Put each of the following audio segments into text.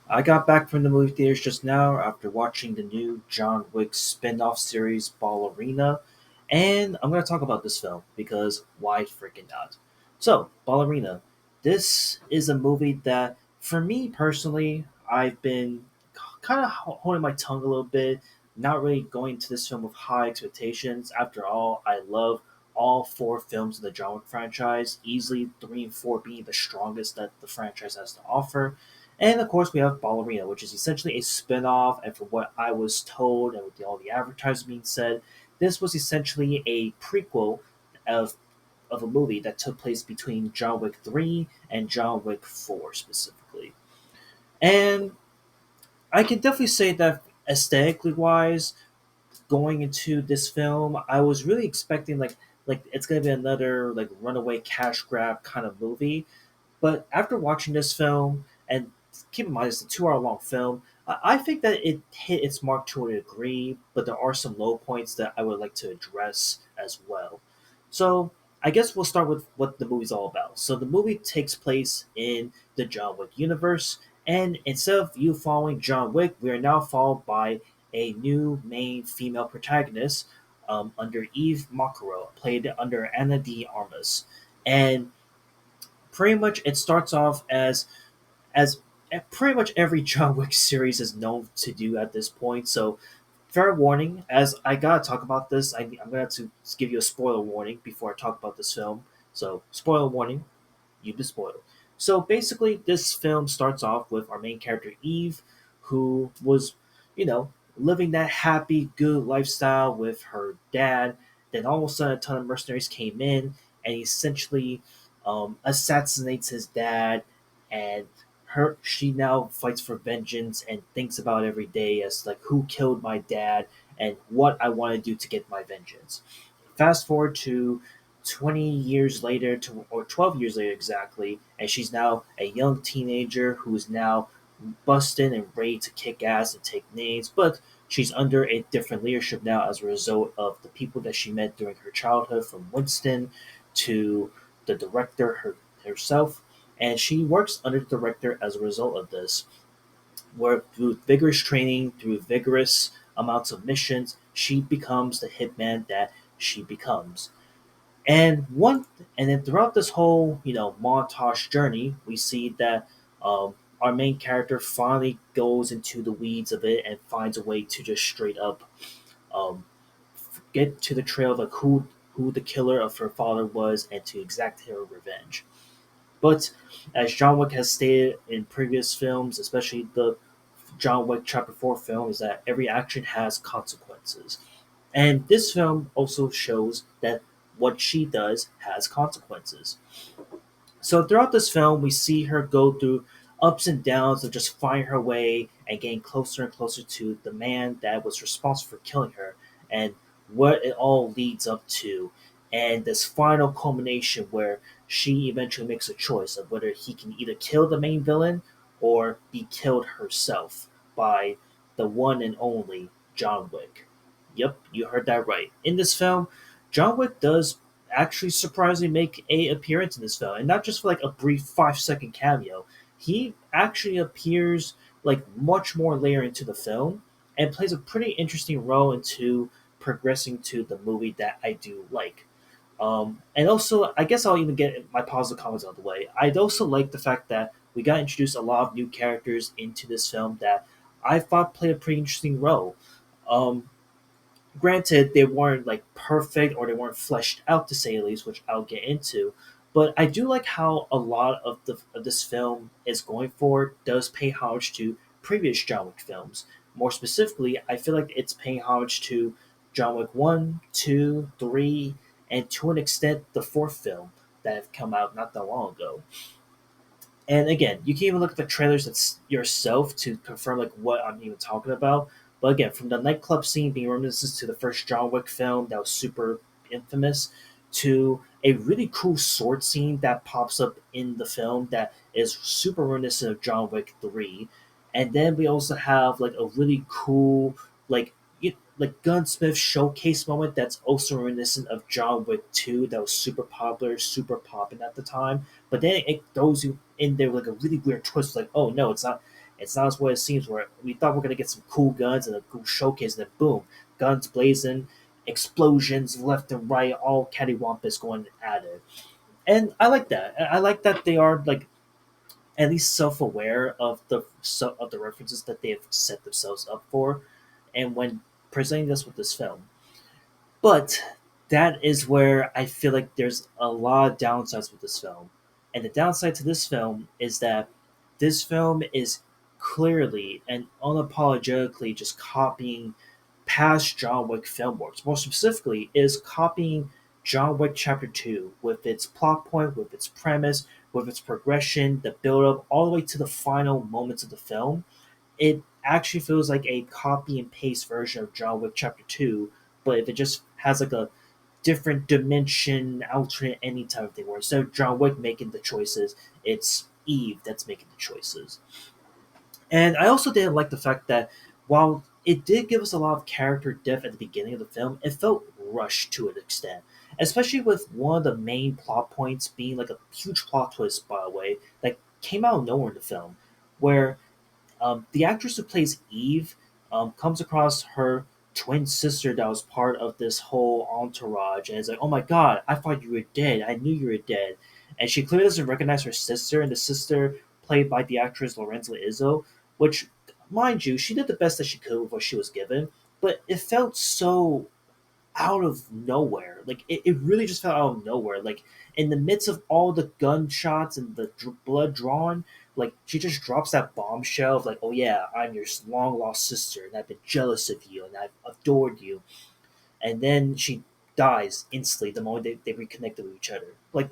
I got back from the movie theaters just now after watching the new John Wick spin-off series Ballerina, and I'm going to talk about this film because why freaking not? So, Ballerina. This is a movie that, for me personally, I've been kind of holding my tongue a little bit, not really going to this film with high expectations. After all, I love all four films of the John Wick franchise, easily three and four being the strongest that the franchise has to offer. And of course, we have Ballerina, which is essentially a spin off. And from what I was told and with all the advertising being said, this was essentially a prequel of, of a movie that took place between John Wick 3 and John Wick 4 specifically. And I can definitely say that aesthetically wise, going into this film, I was really expecting like it's gonna be another like runaway cash grab kind of movie. But after watching this film, and keep in mind it's a 2 hour long film, I think that it hit its mark to a degree, but there are some low points that I would like to address as well. So I guess we'll start with what the movie's all about. So the movie takes place in the John Wick universe, and instead of you following John Wick, we are now followed by a new main female protagonist under Eve Makaro, played under Anna de Armas. And pretty much it starts off as pretty much every John Wick series is known to do at this point. So, fair warning, as I gotta talk about this, I'm gonna have to give you a spoiler warning before I talk about this film. So, spoiler warning, you've been spoiled. So, basically, this film starts off with our main character Eve, who was, you know, living that happy, good lifestyle with her dad. Then all of a sudden, a ton of mercenaries came in and essentially assassinates his dad, and she now fights for vengeance and thinks about every day as like who killed my dad and what I want to do to get my vengeance. Fast forward to 20 years later to or 12 years later exactly, and she's now a young teenager who's now busted and ready to kick ass and take names, but she's under a different leadership now as a result of the people that she met during her childhood, from Winston to the director herself, and she works under the director as a result of this, where through vigorous training, through vigorous amounts of missions, she becomes the hitman that she becomes. And one, and then throughout this whole montage journey, we see that our main character finally goes into the weeds of it and finds a way to just straight up um, get to the trail of like who the killer of her father was and to exact her revenge. But as John Wick has stated in previous films, especially the John Wick Chapter 4 film, is that every action has consequences. And this film also shows that what she does has consequences. So throughout this film, we see her go through ups and downs of just finding her way and getting closer and closer to the man that was responsible for killing her, and what it all leads up to, and this final culmination where she eventually makes a choice of whether he can either kill the main villain or be killed herself by the one and only John Wick. Yep, you heard that right. In this film, John Wick does actually surprisingly make a appearance in this film, and not just for like a brief 5 second cameo. He actually appears like much more layer into the film and plays a pretty interesting role into progressing to the movie that I do like. And also, I guess I'll even get my positive comments out of the way. I'd also like the fact that we got introduced a lot of new characters into this film that I thought played a pretty interesting role. Um, Granted, they weren't like perfect or they weren't fleshed out to say the least, which I'll get into. But I do like how a lot of this film is going for does pay homage to previous John Wick films. More specifically, I feel like it's paying homage to John Wick 1, 2, 3, and to an extent the fourth film that have come out not that long ago. And again, you can even look at the trailers yourself to confirm like what I'm even talking about. But again, from the nightclub scene being reminiscent to the first John Wick film that was super infamous, to a really cool sword scene that pops up in the film that is super reminiscent of John Wick 3. And then we also have like a really cool like like gunsmith showcase moment that's also reminiscent of John Wick 2 that was super popular, super popping at the time. But then it throws you in there with like a really weird twist, like, oh no, it's not. It's not as what it seems. Where we thought we are gonna get some cool guns and a cool showcase, and then boom, guns blazing, explosions left and right, all cattywampus going at it. And I like that. I like that they are like at least self-aware of the references that they have set themselves up for, and when presenting us with this film. But that is where I feel like there's a lot of downsides with this film. And the downside to this film is that this film is clearly and unapologetically just copying past John Wick film works. More specifically, is copying John Wick Chapter 2 with its plot point, with its premise, with its progression, the build up, all the way to the final moments of the film. It actually feels like a copy and paste version of John Wick Chapter 2, but if it just has like a different dimension, alternate ending type of thing, where instead of John Wick making the choices, it's Eve that's making the choices. And I also didn't like the fact that while it did give us a lot of character depth at the beginning of the film, it felt rushed to an extent. Especially with one of the main plot points being like a huge plot twist, by the way, that came out of nowhere in the film, where the actress who plays Eve comes across her twin sister that was part of this whole entourage, and is like, "Oh my god, I thought you were dead. I knew you were dead." And she clearly doesn't recognize her sister, and the sister, played by the actress Lorenza Izzo, which, mind you, she did the best that she could with what she was given, but it felt so out of nowhere. Like it really just felt out of nowhere. Like in the midst of all the gunshots and the blood drawn, like she just drops that bombshell of like, "Oh yeah, I'm your long lost sister, and I've been jealous of you, and I've adored you," and then she dies instantly the moment they reconnected with each other. Like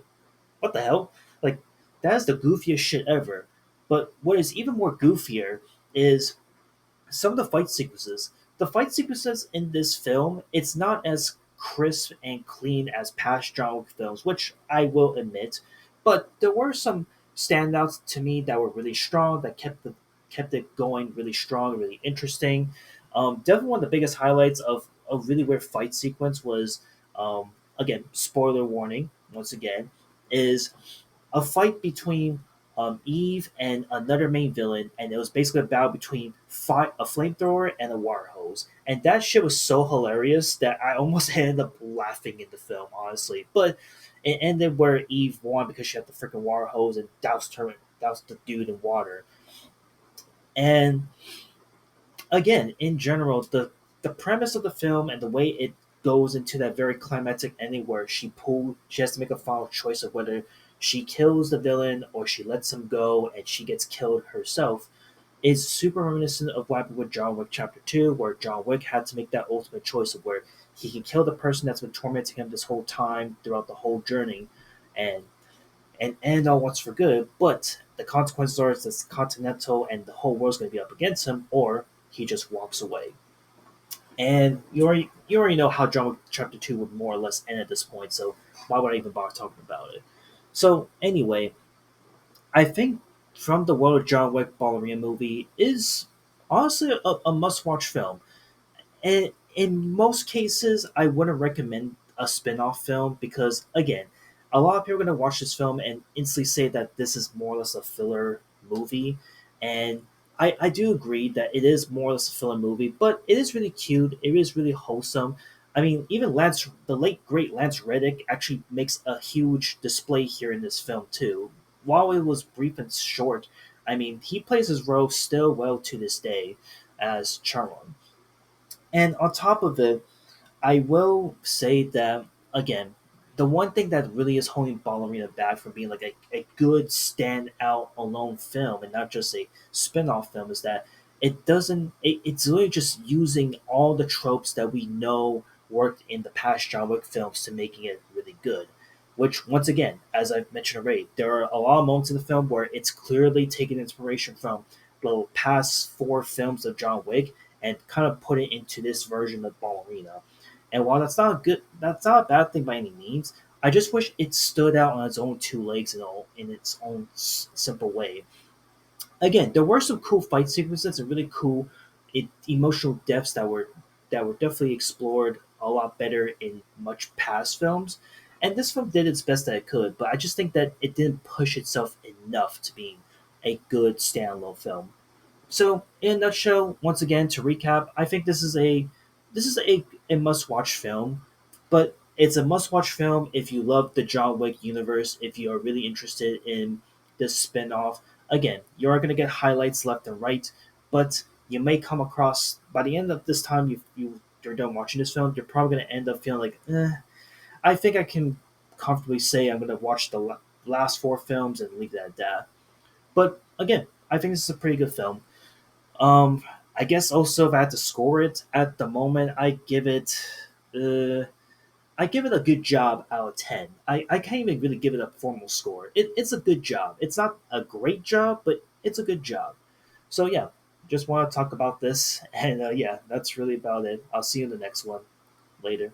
what the hell? Like that is the goofiest shit ever. But what is even more goofier is some of the fight sequences. The fight sequences in this film, it's not as crisp and clean as past John Wick films, which I will admit, but there were some standouts to me that were really strong that kept it going really strong, really interesting. Definitely one of the biggest highlights of a really weird fight sequence was, again, spoiler warning once again, is a fight between Eve and another main villain, and it was basically a battle between a flamethrower and a water hose. And that shit was so hilarious that I almost ended up laughing in the film, honestly. But it ended where Eve won because she had the freaking water hose and doused the dude in water. And again, in general, the premise of the film and the way it goes into that very climactic ending where she has to make a final choice of whether she kills the villain or she lets him go and she gets killed herself is super reminiscent of what happened with John Wick Chapter 2, where John Wick had to make that ultimate choice of where he can kill the person that's been tormenting him this whole time throughout the whole journey and end all once for good, but the consequences are it's Continental and the whole world's going to be up against him, or he just walks away. And you already know how John Wick Chapter 2 would more or less end at this point, so why would I even bother talking about it? So, anyway, I think From the World of John Wick Ballerina movie is honestly a must watch film. And in most cases, I wouldn't recommend a spin off film because, again, a lot of people are going to watch this film and instantly say that this is more or less a filler movie. And I do agree that it is more or less a filler movie, but it is really cute. It is really wholesome. I mean, even the late great Lance Reddick, actually makes a huge display here in this film too. While it was brief and short, I mean, he plays his role still well to this day as Charon. And on top of it, I will say that again, the one thing that really is holding Ballerina back from being like a good standout alone film and not just a spin-off film is that it's really just using all the tropes that we know worked in the past John Wick films to making it really good. Which once again, as I've mentioned already, there are a lot of moments in the film where it's clearly taking inspiration from the past four films of John Wick and kind of put it into this version of Ballerina. And while that's not a bad thing by any means. I just wish it stood out on its own two legs in its own simple way. Again, there were some cool fight sequences and really cool emotional depths that were definitely explored a lot better in much past films. And this film did its best that it could, but I just think that it didn't push itself enough to being a good standalone film. So, in a nutshell, once again, to recap, I think this is a must watch film, but it's a must watch film if you love the John Wick universe, if you are really interested in this spin off. Again, you are going to get highlights left and right, but you may come across by the end of this time you're done watching this film, you're probably going to end up feeling like, I think I can comfortably say I'm going to watch the last four films and leave that at that. But again, I think this is a pretty good film. I guess also if I had to score it at the moment, uh, I give it a good job out of 10. I can't even really give it a formal score. It's a good job. It's not a great job, but it's a good job. So yeah, just want to talk about this, and yeah, that's really about it. I'll see you in the next one later.